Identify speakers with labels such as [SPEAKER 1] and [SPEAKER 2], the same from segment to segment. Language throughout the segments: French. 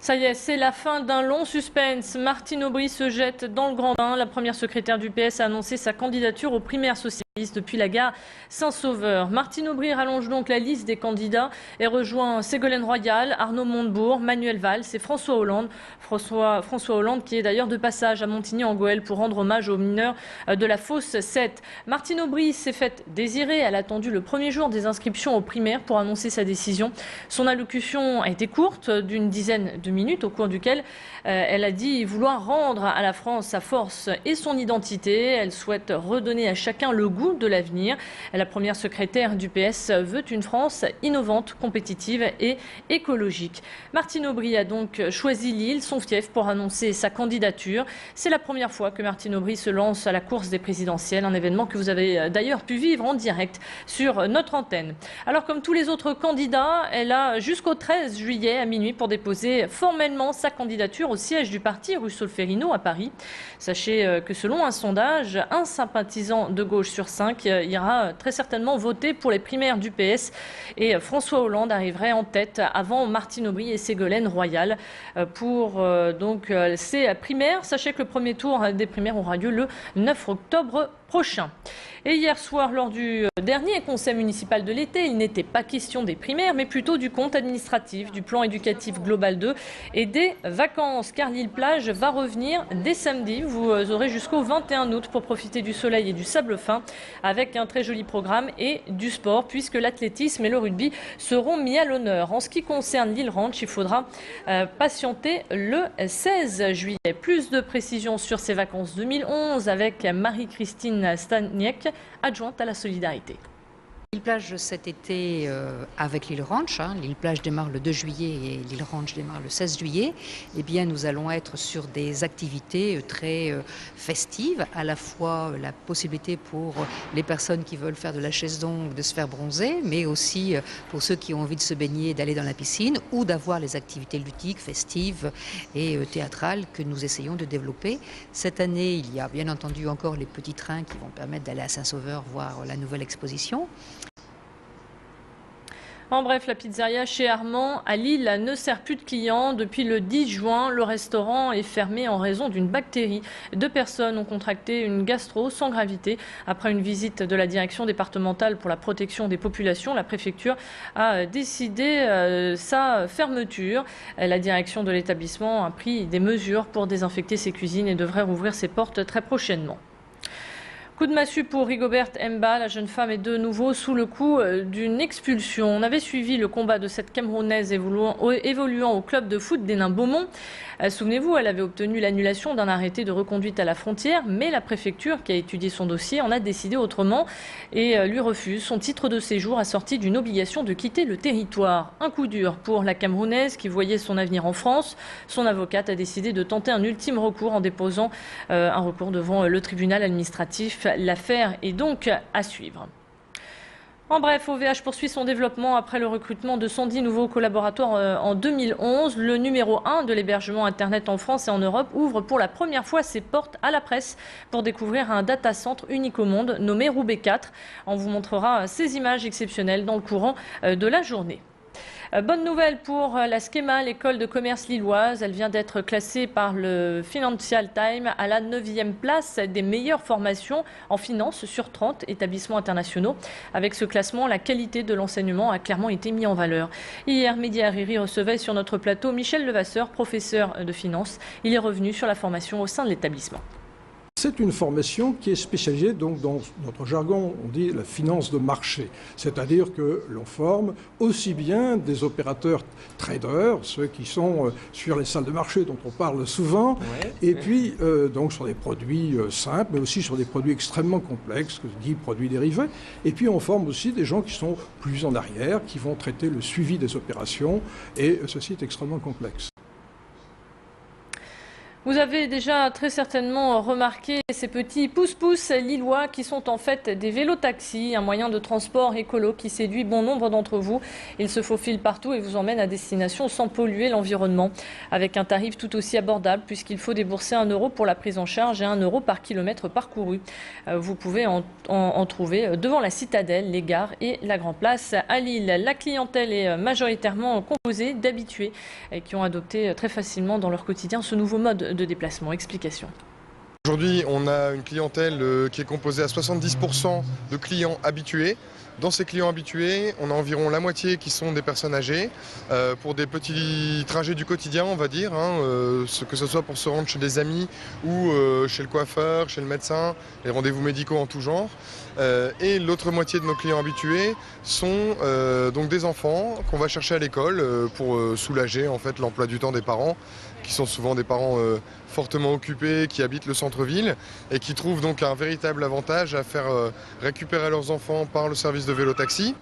[SPEAKER 1] Ça y est, c'est la fin d'un long suspense. Martine Aubry se jette dans le grand bain. La première secrétaire du PS a annoncé sa candidature aux primaires socialistes depuis la gare Saint-Sauveur. Martine Aubry rallonge donc la liste des candidats et rejoint Ségolène Royal, Arnaud Montebourg, Manuel Valls et François Hollande. François Hollande qui est d'ailleurs de passage à Montigny-en-Gohelle pour rendre hommage aux mineurs de la fosse 7. Martine Aubry s'est faite désirer. Elle a attendu le premier jour des inscriptions aux primaires pour annoncer sa décision. Son allocution a été courte, d'une dizaine de minutes, au cours duquel elle a dit vouloir rendre à la France sa force et son identité. Elle souhaite redonner à chacun le goût de l'avenir. La première secrétaire du PS veut une France innovante, compétitive et écologique. Martine Aubry a donc choisi Lille, son fief, pour annoncer sa candidature. C'est la première fois que Martine Aubry se lance à la course des présidentielles, un événement que vous avez d'ailleurs pu vivre en direct sur notre antenne. Alors, comme tous les autres candidats, elle a jusqu'au 13 juillet à minuit pour déposer formellement sa candidature au siège du parti rue Solferino à Paris. Sachez que selon un sondage, un sympathisant de gauche sur 5 ira très certainement voter pour les primaires du PS et François Hollande arriverait en tête avant Martine Aubry et Ségolène Royal pour ces primaires. Sachez que le premier tour des primaires aura lieu le 9 octobre prochain. Et hier soir, lors du dernier conseil municipal de l'été, il n'était pas question des primaires, mais plutôt du compte administratif, du plan éducatif global 2 et des vacances, car l'île plage va revenir dès samedi. Vous aurez jusqu'au 21 août pour profiter du soleil et du sable fin, avec un très joli programme et du sport, puisque l'athlétisme et le rugby seront mis à l'honneur. En ce qui concerne l'île Ranch, il faudra patienter le 16 juillet. Plus de précisions sur ces vacances 2011 avec Marie-Christine Staniek, adjointe à la solidarité.
[SPEAKER 2] L'île plage cet été avec l'île Ranch, l'île plage démarre le 2 juillet et l'île Ranch démarre le 16 juillet, eh bien nous allons être sur des activités très festives, à la fois la possibilité pour les personnes qui veulent faire de la chaise longue de se faire bronzer, mais aussi pour ceux qui ont envie de se baigner, d'aller dans la piscine ou d'avoir les activités ludiques, festives et théâtrales que nous essayons de développer. Cette année, il y a bien entendu encore les petits trains qui vont permettre d'aller à Saint-Sauveur voir la nouvelle exposition.
[SPEAKER 1] En bref, la pizzeria chez Armand à Lille ne sert plus de clients. Depuis le 10 juin, le restaurant est fermé en raison d'une bactérie. 2 personnes ont contracté une gastro sans gravité. Après une visite de la direction départementale pour la protection des populations, la préfecture a décidé sa fermeture. La direction de l'établissement a pris des mesures pour désinfecter ses cuisines et devrait rouvrir ses portes très prochainement. Coup de massue pour Rigobert Mba, la jeune femme est de nouveau sous le coup d'une expulsion. On avait suivi le combat de cette Camerounaise évoluant au club de foot des Nains Beaumont. Souvenez-vous, elle avait obtenu l'annulation d'un arrêté de reconduite à la frontière, mais la préfecture qui a étudié son dossier en a décidé autrement et lui refuse son titre de séjour assorti d'une obligation de quitter le territoire. Un coup dur pour la Camerounaise qui voyait son avenir en France. Son avocate a décidé de tenter un ultime recours en déposant un recours devant le tribunal administratif. L'affaire est donc à suivre. En bref, OVH poursuit son développement après le recrutement de 110 nouveaux collaborateurs en 2011. Le numéro 1 de l'hébergement Internet en France et en Europe ouvre pour la première fois ses portes à la presse pour découvrir un data center unique au monde nommé Roubaix 4. On vous montrera ces images exceptionnelles dans le courant de la journée. Bonne nouvelle pour la Schema, l'école de commerce lilloise. Elle vient d'être classée par le Financial Times à la 9e place des meilleures formations en finance sur 30 établissements internationaux. Avec ce classement, la qualité de l'enseignement a clairement été mise en valeur. Hier, Mehdi Hariri recevait sur notre plateau Michel Levasseur, professeur de finance. Il est revenu sur la formation au sein de l'établissement.
[SPEAKER 3] C'est une formation qui est spécialisée, donc dans notre jargon, on dit la finance de marché. C'est-à-dire que l'on forme aussi bien des opérateurs traders, ceux qui sont sur les salles de marché dont on parle souvent, et puis donc sur des produits simples, mais aussi sur des produits extrêmement complexes, que je dis produits dérivés. Et puis on forme aussi des gens qui sont plus en arrière, qui vont traiter le suivi des opérations, et ceci est extrêmement complexe.
[SPEAKER 1] Vous avez déjà très certainement remarqué ces petits pousse-pousse lillois qui sont en fait des vélos-taxis, un moyen de transport écolo qui séduit bon nombre d'entre vous. Ils se faufilent partout et vous emmènent à destination sans polluer l'environnement, avec un tarif tout aussi abordable puisqu'il faut débourser 1 € pour la prise en charge et 1 € par kilomètre parcouru. Vous pouvez en trouver devant la Citadelle, les gares et la Grand Place à Lille. La clientèle est majoritairement composée d'habitués qui ont adopté très facilement dans leur quotidien ce nouveau mode de déplacement. Explication.
[SPEAKER 4] Aujourd'hui, on a une clientèle qui est composée à 70% de clients habitués. Dans ces clients habitués, on a environ la moitié qui sont des personnes âgées pour des petits trajets du quotidien, on va dire, que ce soit pour se rendre chez des amis ou chez le coiffeur, chez le médecin, les rendez-vous médicaux en tout genre. Et l'autre moitié de nos clients habitués sont donc des enfants qu'on va chercher à l'école pour soulager en fait l'emploi du temps des parents, qui sont souvent des parents fortement occupés, qui habitent le centre-ville et qui trouvent donc un véritable avantage à faire récupérer leurs enfants par le service de vélo-taxi.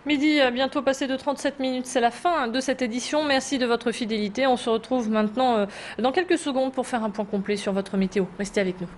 [SPEAKER 1] Midi, bientôt passé de 37 minutes, c'est la fin de cette édition. Merci de votre fidélité. On se retrouve maintenant dans quelques secondes pour faire un point complet sur votre météo. Restez avec nous.